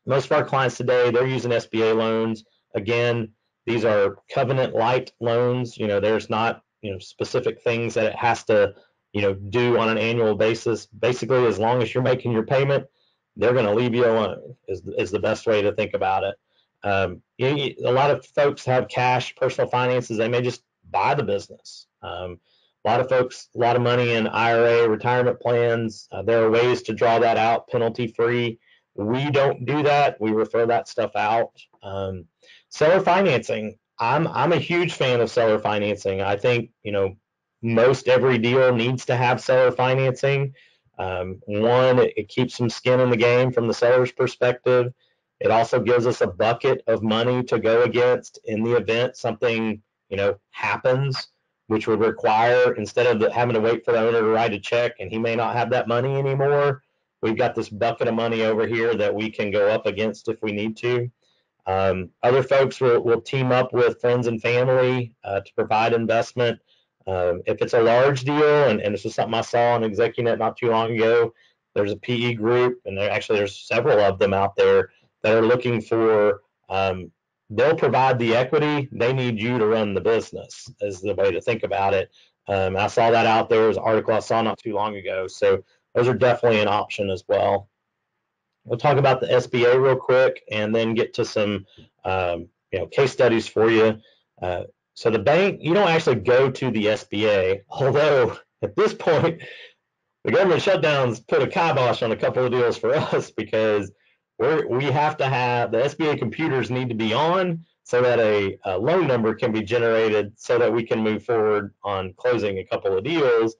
Most of our clients today, they're using SBA loans. Again, these are covenant light loans. There's not specific things that it has to do on an annual basis. Basically, as long as you're making your payment, they're going to leave you alone is the best way to think about it. A lot of folks have cash, personal finances. They may just buy the business. A lot of folks, a lot of money in IRA, retirement plans. There are ways to draw that out penalty free. We don't do that. We refer that stuff out. Seller financing. I'm a huge fan of seller financing. I think most every deal needs to have seller financing. One, it keeps some skin in the game from the seller's perspective. It also gives us a bucket of money to go against in the event something happens, which would require, instead of having to wait for the owner to write a check and he may not have that money anymore, we've got this bucket of money over here that we can go up against if we need to. Other folks will team up with friends and family to provide investment. If it's a large deal, and this is something I saw on ExecuNet not too long ago, there's a PE group, and there's several of them out there that are looking for, they'll provide the equity, they need you to run the business, is the way to think about it. I saw that out there. There's an article I saw not too long ago. So those are definitely an option as well. We'll talk about the SBA real quick and then get to some case studies for you. So the bank, you don't actually go to the SBA, although at this point, the government shutdowns put a kibosh on a couple of deals for us because we have to have, the SBA computers need to be on so that a loan number can be generated so that we can move forward on closing a couple of deals.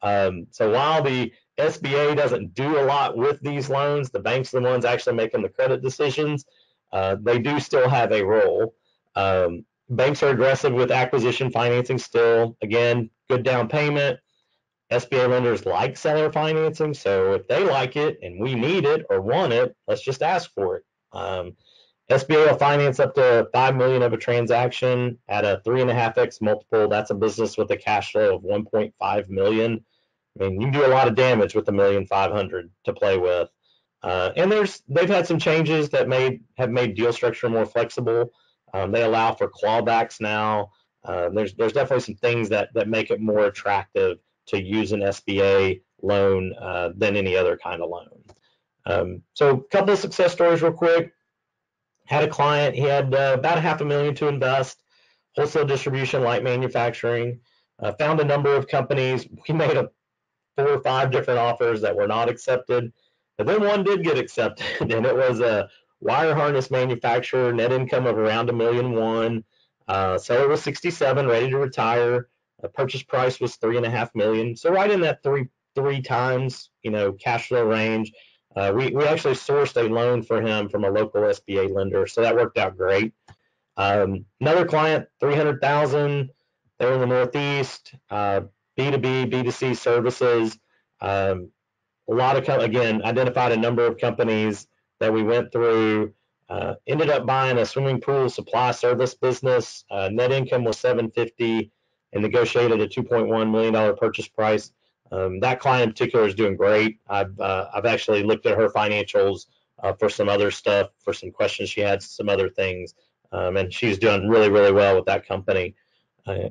So while the SBA doesn't do a lot with these loans, the banks are the ones actually making the credit decisions. They do still have a role. Banks are aggressive with acquisition financing still. Again, good down payment. SBA lenders like seller financing, so if they like it and we need it or want it, let's just ask for it. SBA will finance up to $5 million of a transaction at a 3.5x multiple. That's a business with a cash flow of $1.5 million. I mean, you can do a lot of damage with $1.5 million to play with. And they've had some changes that have made deal structure more flexible. They allow for clawbacks now. There's definitely some things that make it more attractive to use an SBA loan than any other kind of loan. So a couple of success stories real quick. Had a client, he had about $500,000 to invest, wholesale distribution, light manufacturing, found a number of companies. We made 4 or 5 different offers that were not accepted, but then one did get accepted, and it was a wire harness manufacturer, net income of around $1.1 million. Seller was 67, ready to retire. The purchase price was $3.5 million, so right in that three times cash flow range. We actually sourced a loan for him from a local SBA lender, so that worked out great. Another client, $300,000. They're in the Northeast. B2B, B2C services. A lot of, again, identified a number of companies that we went through. Ended up buying a swimming pool supply service business. Net income was $750,000 and negotiated a $2.1 million purchase price. That client in particular is doing great. I've actually looked at her financials for some other stuff, for some questions she had, some other things. and she's done really, really well with that company.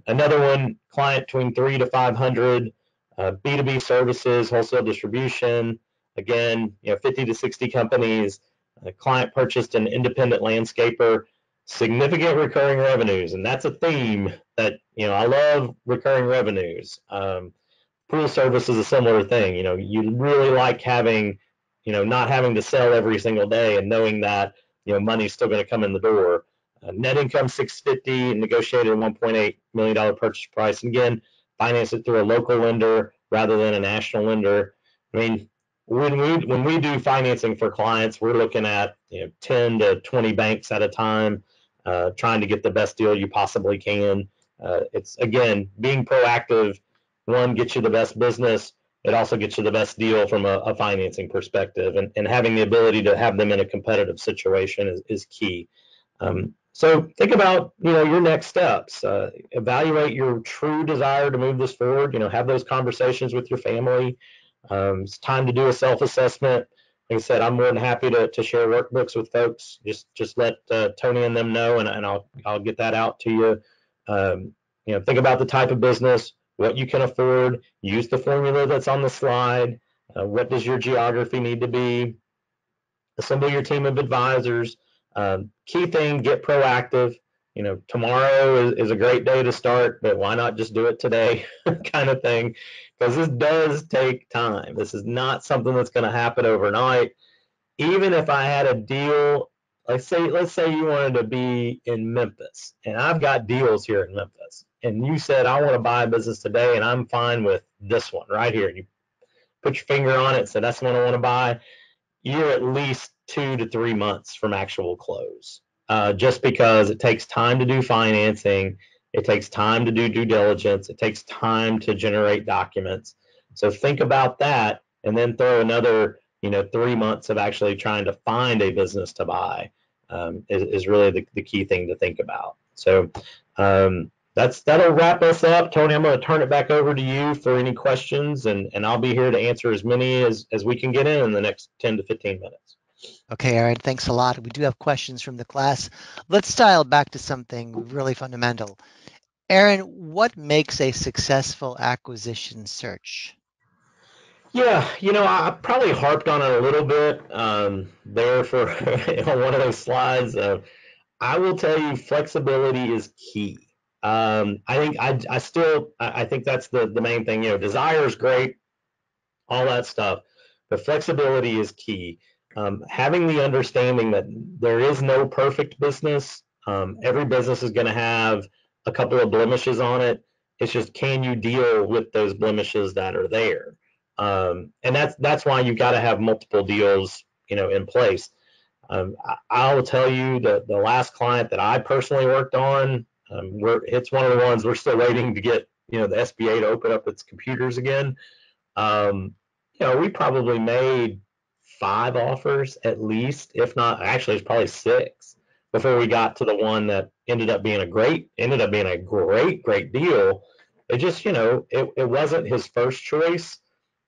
Another one, client between 3 to 500, B2B services, wholesale distribution. Again, 50 to 60 companies. Client purchased an independent landscaper, significant recurring revenues, and that's a theme that I love recurring revenues. Pool service is a similar thing. You really like having, not having to sell every single day and knowing that money's still going to come in the door. Net income 650, negotiated $1.8 million purchase price, and again, finance it through a local lender rather than a national lender. I mean, when we do financing for clients, we're looking at 10 to 20 banks at a time, trying to get the best deal you possibly can. It's again being proactive. One, gets you the best business. It also gets you the best deal from a financing perspective, and having the ability to have them in a competitive situation is key. So think about your next steps. Evaluate your true desire to move this forward. Have those conversations with your family. It's time to do a self-assessment. Like I said, I'm more than happy to share workbooks with folks. Just let Tony and them know, and I'll get that out to you. Think about the type of business, what you can afford. Use the formula that's on the slide. What does your geography need to be? Assemble your team of advisors. Key thing, get proactive. Tomorrow is a great day to start, but why not just do it today kind of thing? Because this does take time. This is not something that's going to happen overnight. Even if I had a deal, let's say you wanted to be in Memphis, and I've got deals here in Memphis, and you said, I want to buy a business today, and I'm fine with this one right here. And you put your finger on it and say, that's the one I want to buy. You're at least 2 to 3 months from actual close, just because it takes time to do financing, it takes time to do due diligence, it takes time to generate documents. So think about that, and then throw another 3 months of actually trying to find a business to buy, is really the key thing to think about. So that'll wrap us up. Tony, I'm going to turn it back over to you for any questions, and I'll be here to answer as many as we can get in the next 10 to 15 minutes. Okay, Aaron, thanks a lot. We do have questions from the class. Let's dial back to something really fundamental. Aaron, what makes a successful acquisition search? Yeah, I probably harped on it a little bit there for on one of those slides. I will tell you, flexibility is key. I think I think that's the main thing. Desire is great, all that stuff, but flexibility is key. Having the understanding that there is no perfect business. Every business is going to have a couple of blemishes on it. It's just, can you deal with those blemishes that are there? And that's why you've got to have multiple deals, in place. I'll tell you that the last client that I personally worked on, it's one of the ones we're still waiting to get, the SBA to open up its computers again. We probably made 5 offers at least, if not, actually it's probably 6 before we got to the one that ended up being a great deal. It just, it wasn't his first choice,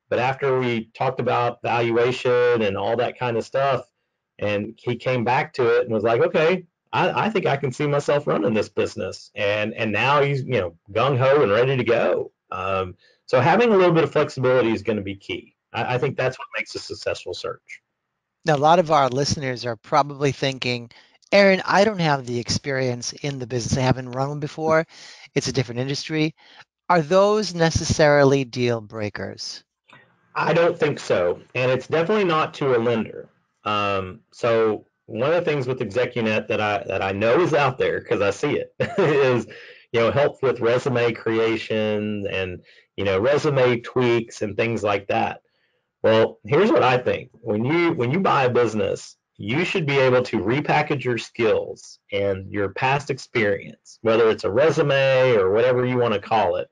but after we talked about valuation and all that kind of stuff, and he came back to it and was like, okay, I think I can see myself running this business. And now he's, gung ho and ready to go. So having a little bit of flexibility is going to be key. I think that's what makes a successful search. Now, a lot of our listeners are probably thinking, Aaron, I don't have the experience in the business. I haven't run one before. It's a different industry. Are those necessarily deal breakers? I don't think so, and it's definitely not to a lender. So one of the things with ExecuNet that I know is out there, because I see it, is help with resume creation and resume tweaks and things like that. Well, here's what I think: when you buy a business, you should be able to repackage your skills and your past experience, whether it's a resume or whatever you want to call it.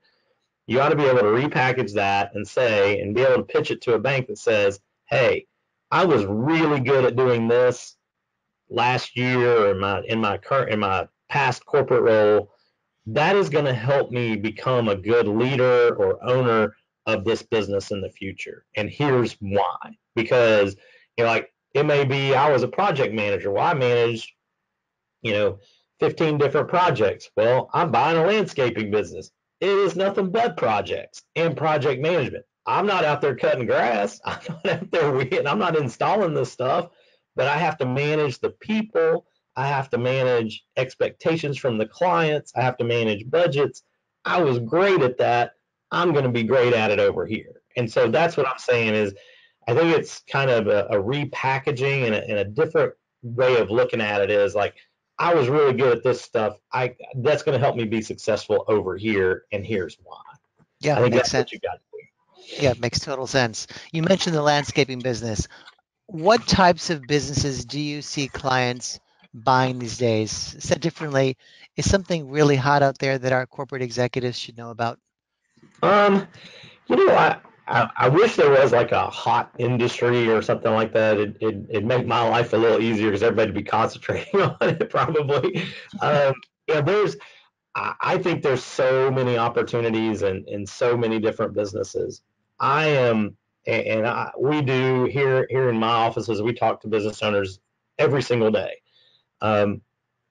You ought to be able to repackage that and be able to pitch it to a bank that says, hey, I was really good at doing this last year, or in my past corporate role. That is going to help me become a good leader or owner of this business in the future. And here's why. Because, like, it may be I was a project manager. Well, I managed, you know, 15 different projects. Well, I'm buying a landscaping business. It is nothing but projects and project management. I'm not out there cutting grass. I'm not out there weeding. I'm not installing this stuff, but I have to manage the people. I have to manage expectations from the clients. I have to manage budgets. I was great at that. I'm going to be great at it over here. And so that's what I'm saying is I think it's kind of a repackaging and a different way of looking at it is like, I was really good at this stuff. That's going to help me be successful over here, and here's why. Yeah, I think makes that's what sense. you got to Yeah, it makes total sense. You mentioned the landscaping business. What types of businesses do you see clients buying these days? Said differently, is something really hot out there that our corporate executives should know about? do. I wish there was like a hot industry or something like that. It'd make my life a little easier because everybody would be concentrating on it probably. Um, yeah, I think there's so many opportunities and so many different businesses. I am, we do here in my offices, we talk to business owners every single day. Um,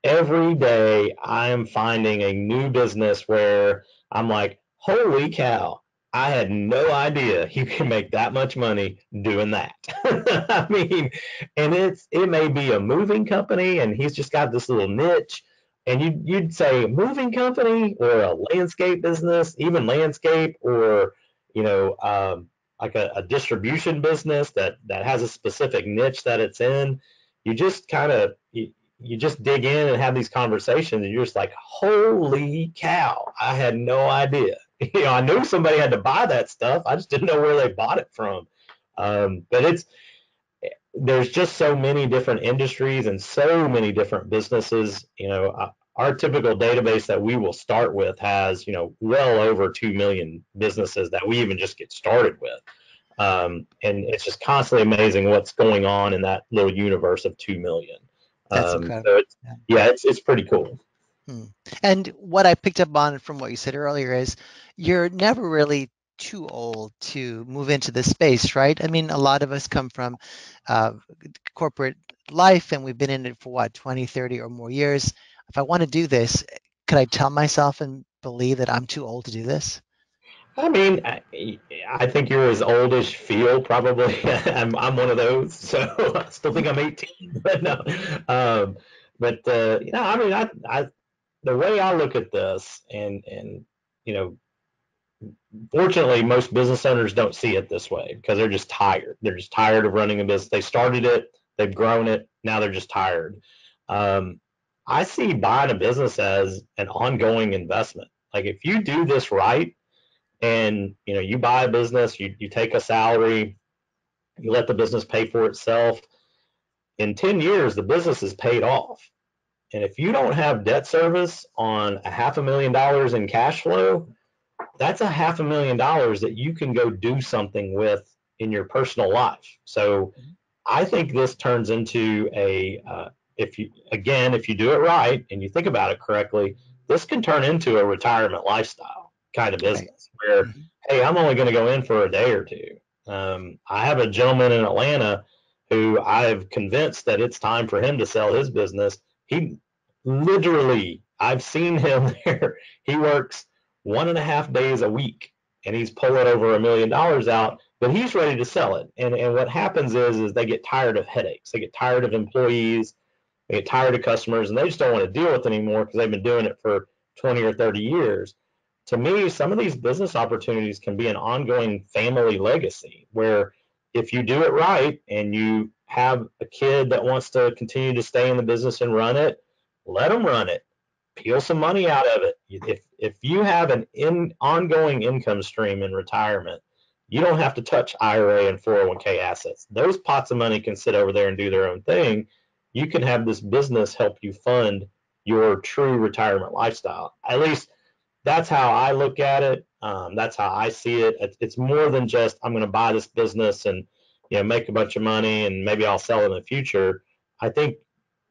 every day I am finding a new business where I'm like, holy cow, I had no idea you can make that much money doing that. I mean, and it may be a moving company and he's just got this little niche. And you'd say moving company or a landscape business, even landscape or, like a distribution business that has a specific niche that it's in. You just kind of, you just dig in and have these conversations and you're just like, holy cow, I had no idea. I knew somebody had to buy that stuff. I just didn't know where they bought it from. But there's just so many different industries and so many different businesses. Our typical database that we will start with has, well over 2 million businesses that we even just get started with. And it's just constantly amazing what's going on in that little universe of 2 million. That's So incredible. Yeah. it's pretty cool. Hmm. And what I picked up on from what you said earlier is you're never really too old to move into this space, right? I mean, a lot of us come from uh, corporate life and we've been in it for what, 20, 30 or more years. If I want to do this, could I tell myself and believe that I'm too old to do this? I mean, I think you're as old as you feel, probably. I'm one of those, so I still think I'm 18, but no. Um, I mean, the way I look at this, and you know, fortunately, most business owners don't see it this way because they're just tired. They're just tired of running a business. They started it, they've grown it, now they're just tired. Um, I see buying a business as an ongoing investment. Like if you do this right, and you buy a business, you take a salary, you let the business pay for itself. In 10 years, the business is paid off. And if you don't have debt service on a $500,000 in cash flow, that's a $500,000 that you can go do something with in your personal life. So I think this turns into if you do it right and you think about it correctly, this can turn into a retirement lifestyle kind of Right. business where, Mhm. hey, I'm only going to go in for a day or two. I have a gentleman in Atlanta who I've convinced that it's time for him to sell his business. He literally, I've seen him there. He works 1.5 days a week and he's pulling over $1 million out, but he's ready to sell it. And what happens is they get tired of headaches. They get tired of employees. They get tired of customers, and they just don't want to deal with it anymore because they've been doing it for 20 or 30 years. To me, some of these business opportunities can be an ongoing family legacy where if you do it right and you have a kid that wants to continue to stay in the business and run it, let them run it. Peel some money out of it. If you have an ongoing income stream in retirement, you don't have to touch IRA and 401k assets. Those pots of money can sit over there and do their own thing. You can have this business help you fund your true retirement lifestyle. At least that's how I look at it. That's how I see it. It's more than just I'm going to buy this business and make a bunch of money and maybe I'll sell it in the future. I think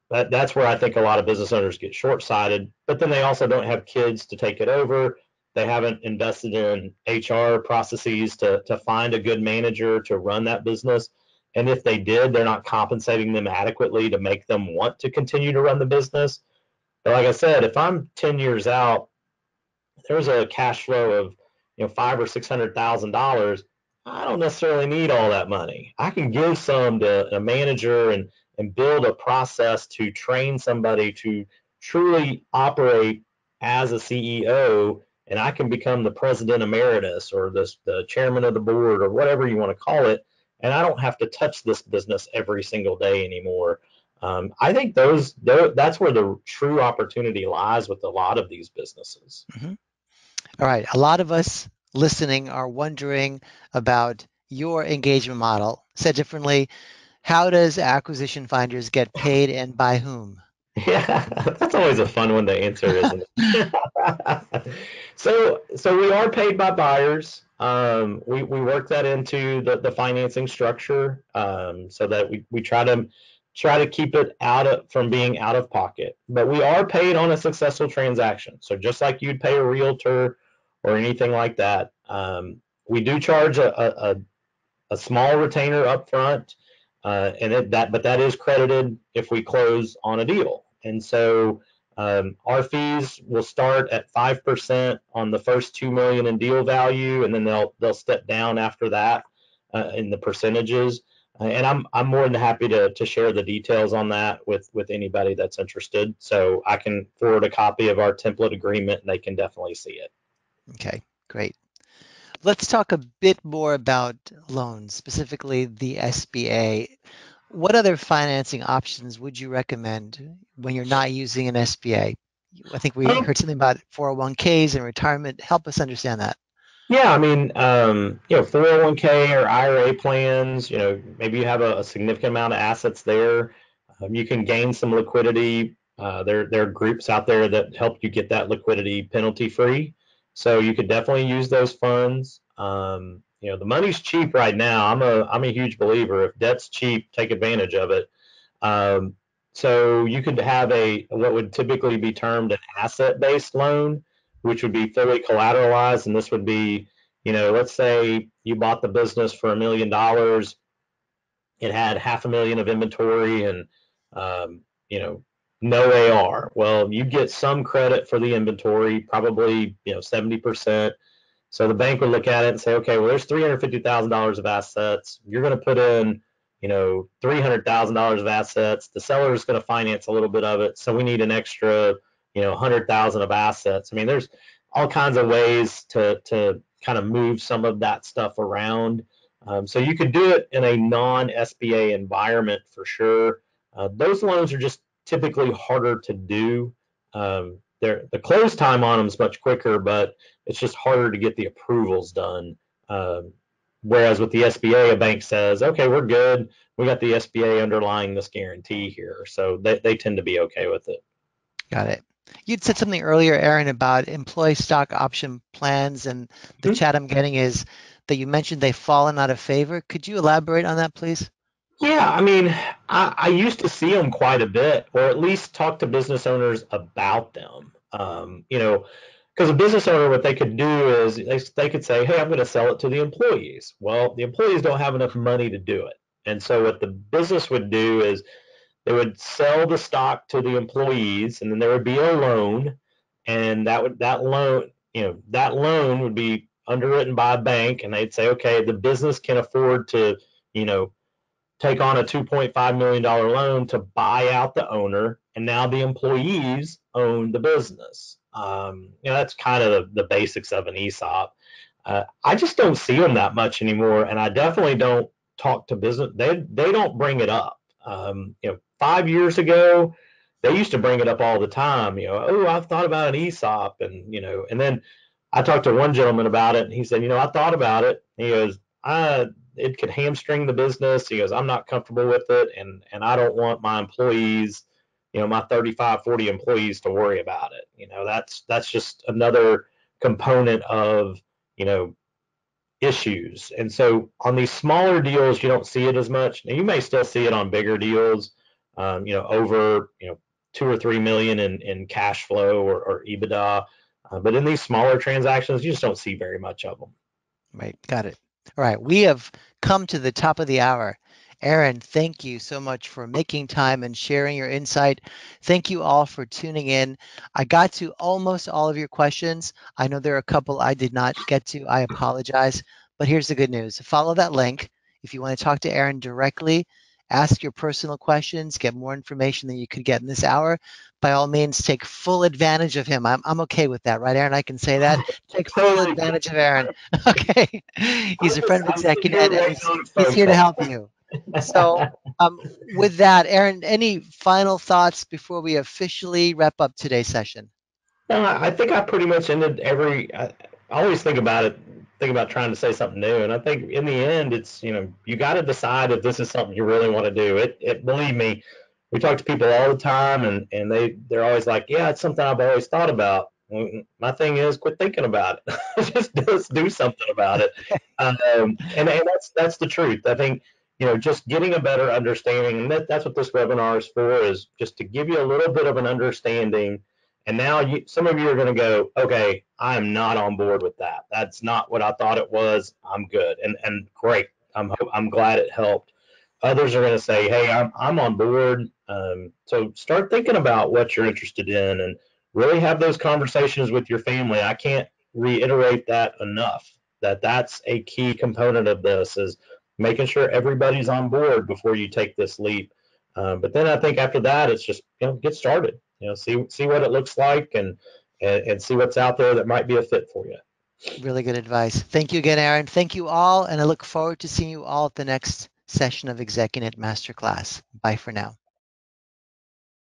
that's where I think a lot of business owners get short-sighted, but then they also don't have kids to take it over. They haven't invested in HR processes to find a good manager to run that business. And if they did, they're not compensating them adequately to make them want to continue to run the business. But like I said, if I'm 10 years out, there's a cash flow of five or $600,000. I don't necessarily need all that money. I can give some to a manager and build a process to train somebody to truly operate as a CEO, and I can become the president emeritus or the chairman of the board or whatever you want to call it, and I don't have to touch this business every single day anymore. I think that's where the true opportunity lies with a lot of these businesses. Mhm. All right. A lot of us listening are wondering about your engagement model. Said differently, how does Acquisition Finders get paid and by whom? Yeah, that's always a fun one to answer, isn't it? So we are paid by buyers. We work that into the financing structure, so that we try to keep it out of from being out of pocket. But we are paid on a successful transaction. So just like you'd pay a realtor or anything like that, we do charge a small retainer up front, but that is credited if we close on a deal. And so our fees will start at 5% on the first 2 million in deal value, and then they'll step down after that in the percentages. And I'm more than happy to share the details on that with anybody that's interested. So I can forward a copy of our template agreement, and they can definitely see it. Okay, great. Let's talk a bit more about loans, specifically the SBA. What other financing options would you recommend when you're not using an SBA? I think we Um, heard something about 401ks and retirement. Help us understand that. Yeah, I mean, 401k or IRA plans, maybe you have a significant amount of assets there. You can gain some liquidity. There are groups out there that help you get that liquidity penalty free. So you could definitely use those funds. The money's cheap right now. I'm a huge believer. If debt's cheap, take advantage of it. Um, so you could have a what would typically be termed an asset-based loan, which would be fully collateralized, and this would be, let's say you bought the business for $1 million. It had 500,000 of inventory and um, you know no AR. Well, you get some credit for the inventory, probably 70%. So the bank would look at it and say, okay, well, there's $350,000 of assets. You're going to put in, $300,000 of assets. The seller is going to finance a little bit of it. So we need an extra, 100,000 of assets. I mean, there's all kinds of ways to kind of move some of that stuff around. So you could do it in a non-SBA environment for sure. Those loans are just typically harder to do. The close time on them is much quicker, but it's just harder to get the approvals done. Whereas with the SBA, a bank says, okay, we're good. We got the SBA underlying this guarantee here. So they tend to be okay with it. Got it. You'd said something earlier, Aaron, about employee stock option plans, and the Mhm. chat I'm getting is that you mentioned they've fallen out of favor. Could you elaborate on that, please? Yeah, I mean, I used to see them quite a bit, or at least talk to business owners about them. Because a business owner, what they could do is they could say, hey, I'm going to sell it to the employees. Well, the employees don't have enough money to do it. And so what the business would do is they would sell the stock to the employees, and then there would be a loan, and that loan would be underwritten by a bank, and they'd say, okay, the business can afford to, you know, take on a $2.5 million loan to buy out the owner, and now the employees own the business. That's kind of the basics of an ESOP. I just don't see them that much anymore, and I definitely don't talk to business. They don't bring it up. 5 years ago, they used to bring it up all the time. Oh, I've thought about an ESOP, and then I talked to one gentleman about it, and he said, I thought about it. He goes, it could hamstring the business. He goes, I'm not comfortable with it, and I don't want my employees, my 35, 40 employees to worry about it. That's just another component of, you know, issues. And so on these smaller deals, you don't see it as much. Now you may still see it on bigger deals, over, 2 or 3 million in cash flow or EBITDA. But in these smaller transactions, you just don't see very much of them. Right, got it. All right, we have come to the top of the hour. Aaron, thank you so much for making time and sharing your insight. Thank you all for tuning in. I got to almost all of your questions. I know there are a couple I did not get to. I apologize. But here's the good news. Follow that link. If you want to talk to Aaron directly, ask your personal questions, get more information than you could get in this hour, by all means, take full advantage of him. I'm okay with that, right, Aaron? I can say that. Take full Totally. advantage of Aaron. Okay. He's a friend of I'm sitting here ExecuNet and waiting he's on a he's phone here to call. help you. So, with that, Aaron, any final thoughts before we officially wrap up today's session? No, I think I pretty much ended every. I always think about it, think about trying to say something new, and I think in the end, it's you got to decide if this is something you really want to do. Believe me, we talk to people all the time, and they're always like, yeah, it's something I've always thought about. Well, my thing is, quit thinking about it. Just do something about it. And that's the truth. I think just getting a better understanding, and that's what this webinar is for, is just to give you a little bit of an understanding. And now some of you are going to go, okay, I am not on board with that. That's not what I thought it was. I'm good, and great. I'm glad it helped. Others are going to say, hey, I'm on board. So start thinking about what you're interested in, and really have those conversations with your family. I can't reiterate that enough. That's a key component of this, is making sure everybody's on board before you take this leap. But then I think after that, it's just get started. See what it looks like, and see what's out there that might be a fit for you. Really good advice. Thank you again, Aaron. Thank you all, and I look forward to seeing you all at the next session of ExecuNet Masterclass. Bye for now.